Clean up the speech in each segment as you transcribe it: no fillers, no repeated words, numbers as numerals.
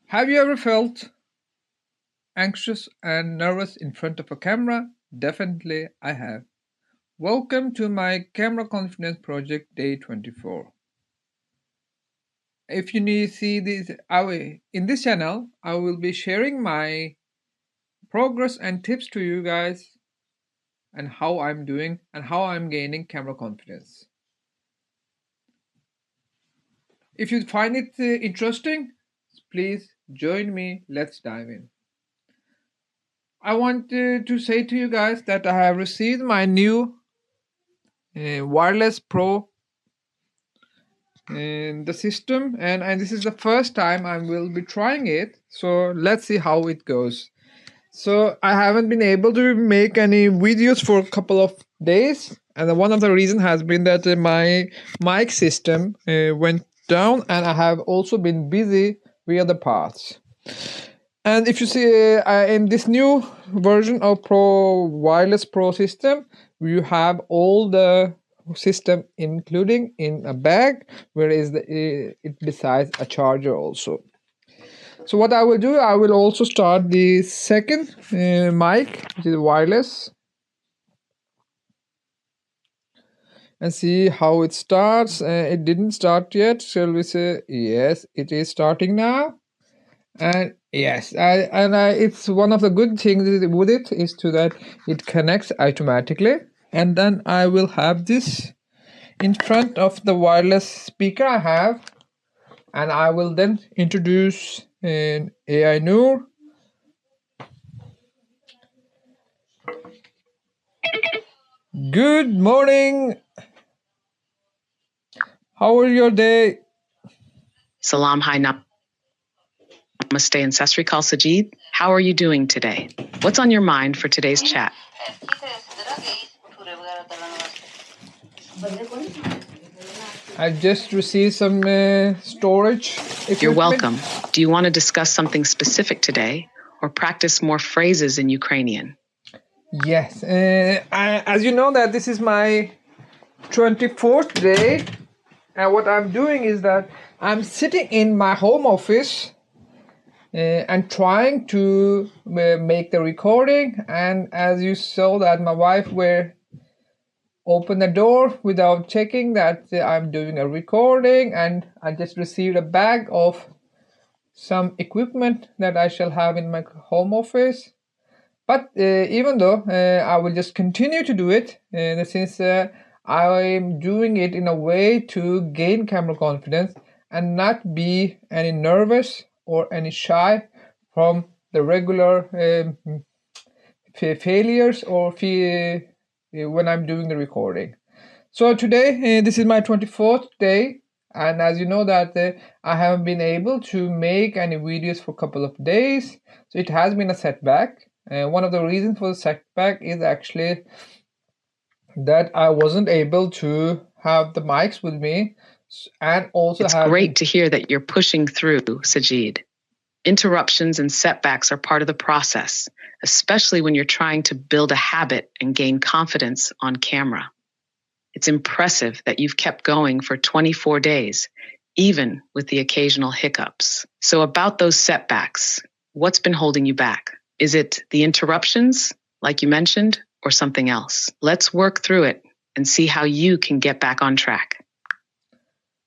Have you ever felt anxious and nervous in front of a camera? Definitely, I have. Welcome to my Camera Confidence Project Day 24. If you need to see this, in this channel, I will be sharing my progress and tips to you guys and how I'm doing and how I'm gaining camera confidence. If you find it interesting, please join me. Let's dive in. I want to say to you guys that I have received my new wireless Pro in the system, and this is the first time I will be trying it. So let's see how it goes. So I haven't been able to make any videos for a couple of days, and one of the reasons has been that my mic system went down, and I have also been busy with other parts. And if you see in this new version of Pro Wireless Pro system, you have all the system including in a bag, where is it besides a charger also. So what I will do, I will also start the second mic, which is wireless, and see how it starts. It didn't start yet. Shall we say yes? It is starting now. And yes, it's one of the good things with it is to that it connects automatically. And then I will have this in front of the wireless speaker I have, and I will then introduce an AI Noor. Good morning. How was your day? Salam, hi, namaste, and Sasri Kal Sajid. How are you doing today? What's on your mind for today's chat? I just received some storage equipment. You're welcome. Do you want to discuss something specific today or practice more phrases in Ukrainian? Yes. As you know that this is my 24th day, and what I'm doing is that I'm sitting in my home office and trying to make the recording. And as you saw that my wife were open the door without checking that I'm doing a recording, and I just received a bag of some equipment that I shall have in my home office. But even though I will just continue to do it, since I'm doing it in a way to gain camera confidence and not be any nervous or any shy from the regular failures or when I'm doing the recording. So today, this is my 24th day, and as you know that I haven't been able to make any videos for a couple of days, so it has been a setback. One of the reasons for the setback is actually that I wasn't able to have the mics with me, and also It's great to hear that you're pushing through, Sajid. Interruptions and setbacks are part of the process, especially when you're trying to build a habit and gain confidence on camera. It's impressive that you've kept going for 24 days, even with the occasional hiccups. So about those setbacks, what's been holding you back? Is it the interruptions, like you mentioned, or something else? Let's work through it and see how you can get back on track.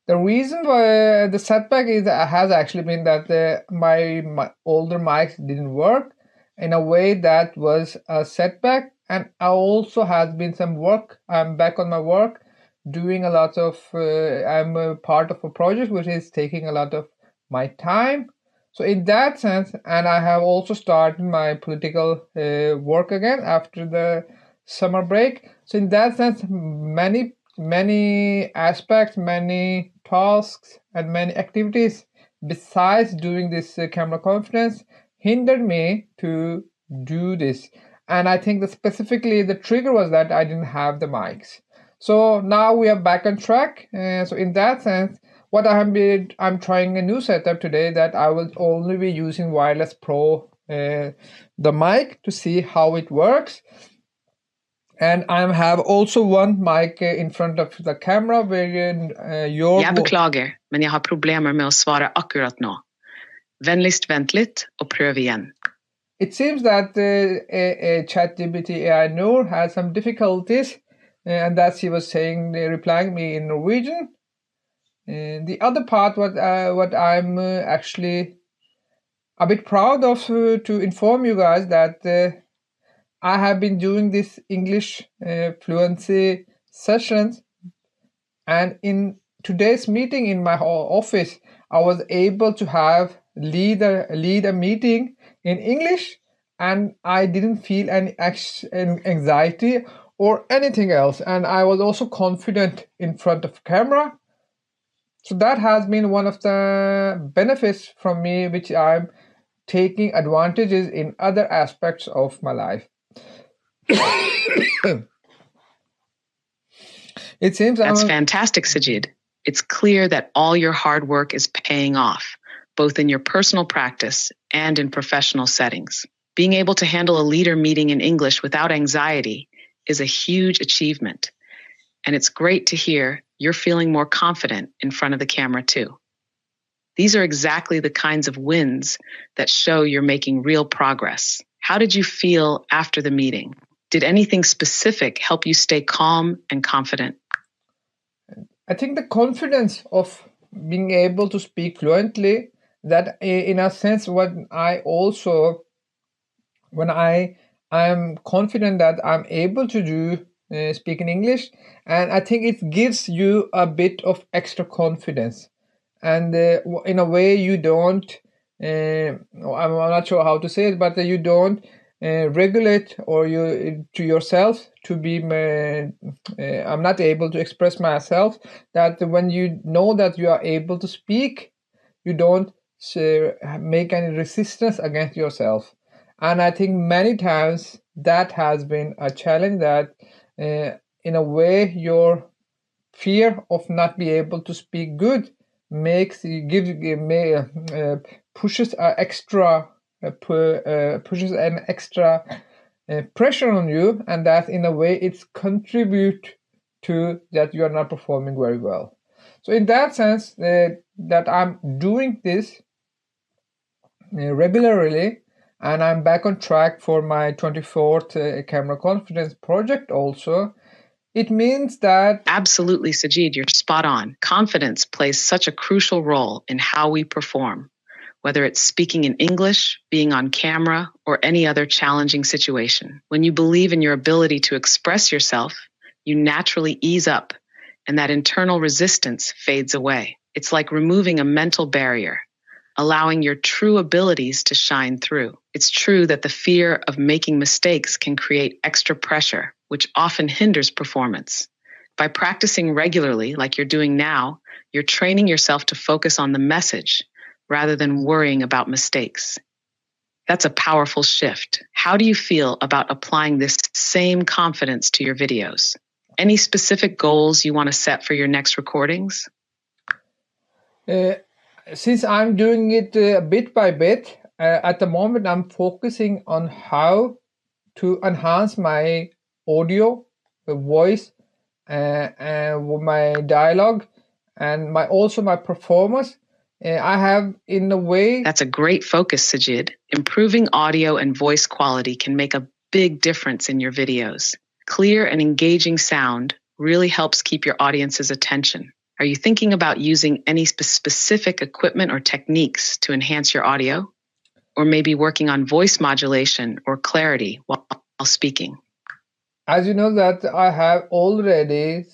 The reason why the setback has actually been that my older mics didn't work in a way that was a setback, and I also has been some work. I'm back on my work, doing a lot of. I'm a part of a project which is taking a lot of my time. So in that sense, and I have also started my political work again after the summer break. So in that sense, many aspects, many tasks, and many activities besides doing this camera conference hindered me to do this. And I think that specifically the trigger was that I didn't have the mics. So now we are back on track. So in that sense, what I'm trying a new setup today that I will only be using Wireless Pro, the mic, to see how it works. And I have also one mic in front of the camera where Jag beklagar, men jag har problem med att svara akkurat nu. Vänligst vänligt och pröv igen. It seems that ChatGPT AI Noor had some difficulties, and that she was saying, replying me in Norwegian. The other part, what I'm actually a bit proud of to inform you guys that I have been doing this English fluency sessions, and in today's meeting in my office, I was able to have lead a meeting in English, and I didn't feel any anxiety or anything else, and I was also confident in front of camera. So that has been one of the benefits from me, which I'm taking advantages in other aspects of my life. It seems That's fantastic, Sajid. It's clear that all your hard work is paying off, both in your personal practice and in professional settings. Being able to handle a leader meeting in English without anxiety is a huge achievement. And it's great to hear you're feeling more confident in front of the camera too. These are exactly the kinds of wins that show you're making real progress. How did you feel after the meeting? Did anything specific help you stay calm and confident? I think the confidence of being able to speak fluently, that in a sense, when I'm confident that I'm able to do speak in English, and I think it gives you a bit of extra confidence, and in a way you don't. I'm not sure how to say it, but you don't regulate or you to yourself to be. I'm not able to express myself. That when you know that you are able to speak, you don't make any resistance against yourself. And I think many times that has been a challenge, that in a way your fear of not be able to speak good makes pushes an extra pressure on you, and that in a way it's contribute to that you are not performing very well. So in that sense, that I'm doing this regularly, and I'm back on track for my 24th camera confidence project also. It means that... Absolutely, Sajid, you're spot on. Confidence plays such a crucial role in how we perform, whether it's speaking in English, being on camera, or any other challenging situation. When you believe in your ability to express yourself, you naturally ease up, and that internal resistance fades away. It's like removing a mental barrier, allowing your true abilities to shine through. It's true that the fear of making mistakes can create extra pressure, which often hinders performance. By practicing regularly, like you're doing now, you're training yourself to focus on the message rather than worrying about mistakes. That's a powerful shift. How do you feel about applying this same confidence to your videos? Any specific goals you want to set for your next recordings? Since I'm doing it bit by bit, at the moment I'm focusing on how to enhance my audio, voice, and my dialogue, and also my performance. I have, in a way... That's a great focus, Sajid. Improving audio and voice quality can make a big difference in your videos. Clear and engaging sound really helps keep your audience's attention. Are you thinking about using any specific equipment or techniques to enhance your audio? Or maybe working on voice modulation or clarity while speaking? As you know, that I have already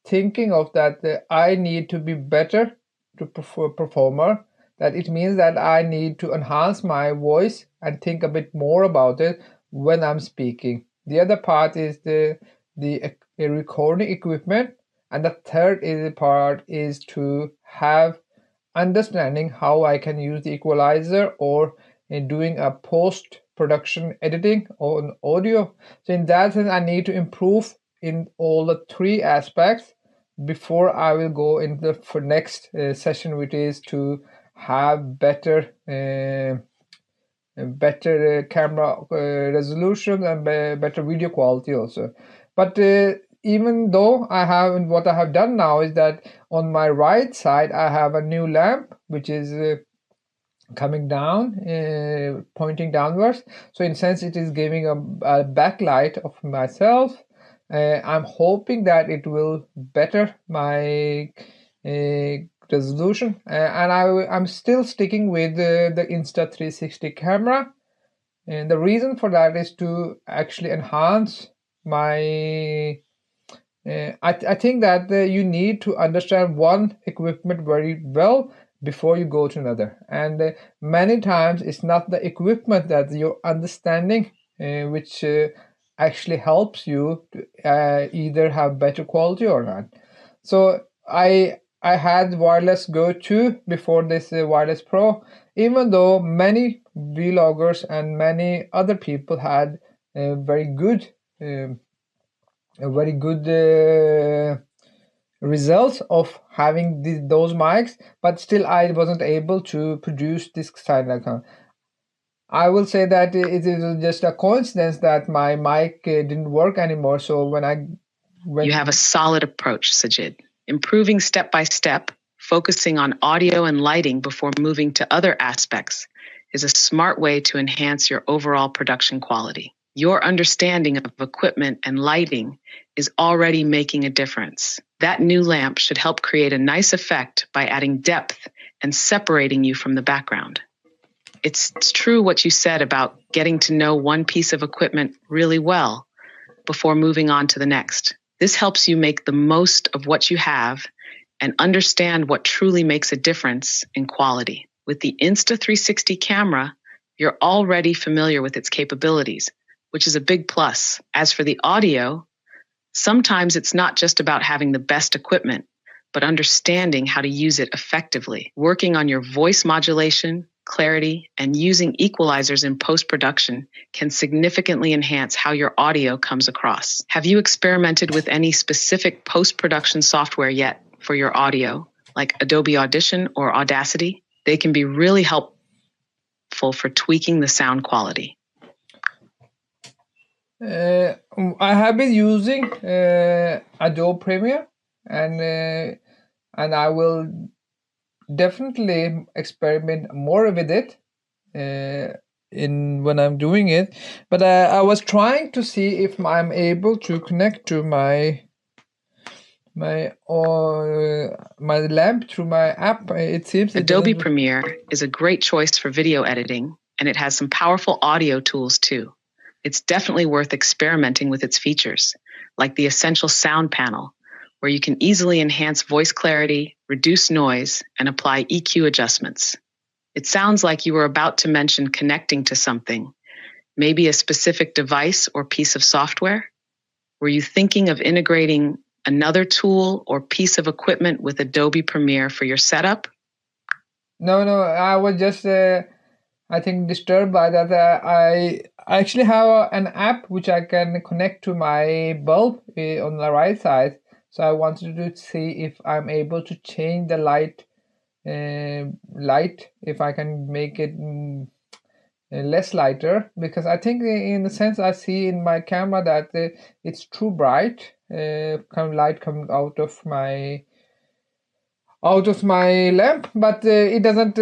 thinking of that I need to be better to performer. That it means that I need to enhance my voice and think a bit more about it when I'm speaking. The other part is the recording equipment, and the third part is to have understanding how I can use the equalizer or in doing a post-production editing on audio. So in that sense, I need to improve in all the three aspects before I will go into the next session, which is to have better camera resolution and better video quality also. But even though what I have done now is that on my right side I have a new lamp, which is coming down, pointing downwards. So in a sense, it is giving a backlight of myself. I'm hoping that it will better my resolution, and I'm still sticking with the Insta360 camera. And the reason for that is to actually enhance my I think that you need to understand one equipment very well before you go to another. And many times it's not the equipment that you're understanding which actually helps you to either have better quality or not. So I had wireless Go 2 before this wireless Pro, even though many vloggers and many other people had very good um, a very good results of having those mics, but still I wasn't able to produce this kind of account. I will say that it is just a coincidence that my mic didn't work anymore. So when I went, You have a solid approach, Sajid. Improving step by step, focusing on audio and lighting before moving to other aspects is a smart way to enhance your overall production quality. Your understanding of equipment and lighting is already making a difference. That new lamp should help create a nice effect by adding depth and separating you from the background. It's true what you said about getting to know one piece of equipment really well before moving on to the next. This helps you make the most of what you have and understand what truly makes a difference in quality. With the Insta360 camera, you're already familiar with its capabilities, which is a big plus. As for the audio, sometimes it's not just about having the best equipment, but understanding how to use it effectively. Working on your voice modulation, clarity, and using equalizers in post-production can significantly enhance how your audio comes across. Have you experimented with any specific post-production software yet for your audio, like Adobe Audition or Audacity? They can be really helpful for tweaking the sound quality. I have been using Adobe Premiere, and I will definitely experiment more with it in when I'm doing it. But I was trying to see if I'm able to connect to my lamp through my app. It seems Adobe Premiere is a great choice for video editing, and it has some powerful audio tools too. It's definitely worth experimenting with its features, like the Essential Sound panel, where you can easily enhance voice clarity, reduce noise, and apply EQ adjustments. It sounds like you were about to mention connecting to something, maybe a specific device or piece of software. Were you thinking of integrating another tool or piece of equipment with Adobe Premiere for your setup? No, I was just I think disturbed by that. I actually have an app which I can connect to my bulb on the right side. So I wanted to see if I'm able to change the light, if I can make it less lighter, because I think in a sense I see in my camera that it's too bright, kind of light coming out of my lamp, but it doesn't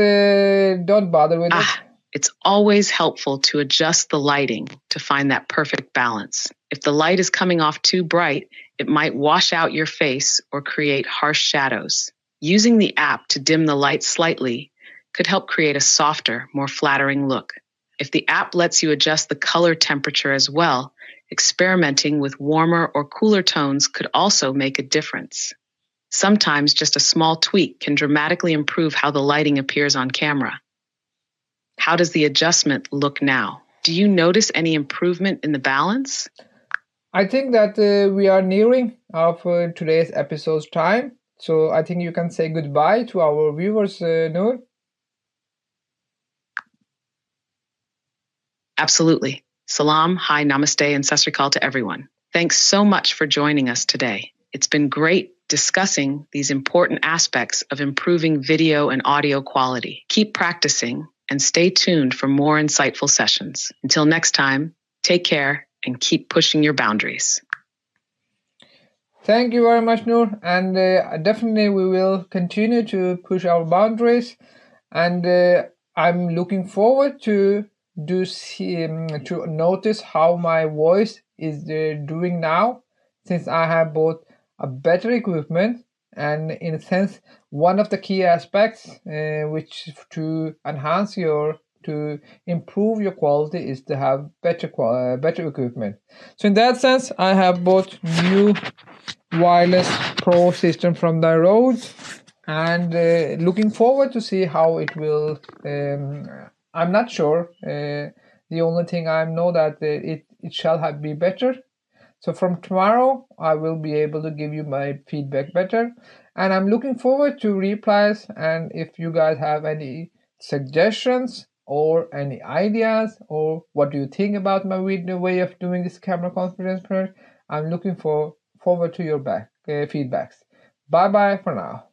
don't bother with it. It's always helpful to adjust the lighting to find that perfect balance. If the light is coming off too bright, it might wash out your face or create harsh shadows. Using the app to dim the light slightly could help create a softer, more flattering look. If the app lets you adjust the color temperature as well, experimenting with warmer or cooler tones could also make a difference. Sometimes just a small tweak can dramatically improve how the lighting appears on camera. How does the adjustment look now? Do you notice any improvement in the balance? I think that we are nearing of today's episode's time. So I think you can say goodbye to our viewers, Noor. Absolutely. Salam, hi, namaste, and sasrikal to everyone. Thanks so much for joining us today. It's been great discussing these important aspects of improving video and audio quality. Keep practicing and stay tuned for more insightful sessions. Until next time, take care and keep pushing your boundaries. Thank you very much, Noor. And definitely we will continue to push our boundaries. And I'm looking forward to to notice how my voice is doing now, since I have bought a better equipment. And in a sense, one of the key aspects which to enhance your to improve your quality is to have better equipment. So in that sense, I have bought new wireless pro system from the road, and looking forward to see how it will. I'm not sure. The only thing I know that it shall be better. So from tomorrow, I will be able to give you my feedback better, and I'm looking forward to replies. And if you guys have any suggestions or any ideas, or what do you think about my way of doing this camera confidence project, I'm looking forward to your feedbacks. Bye bye for now.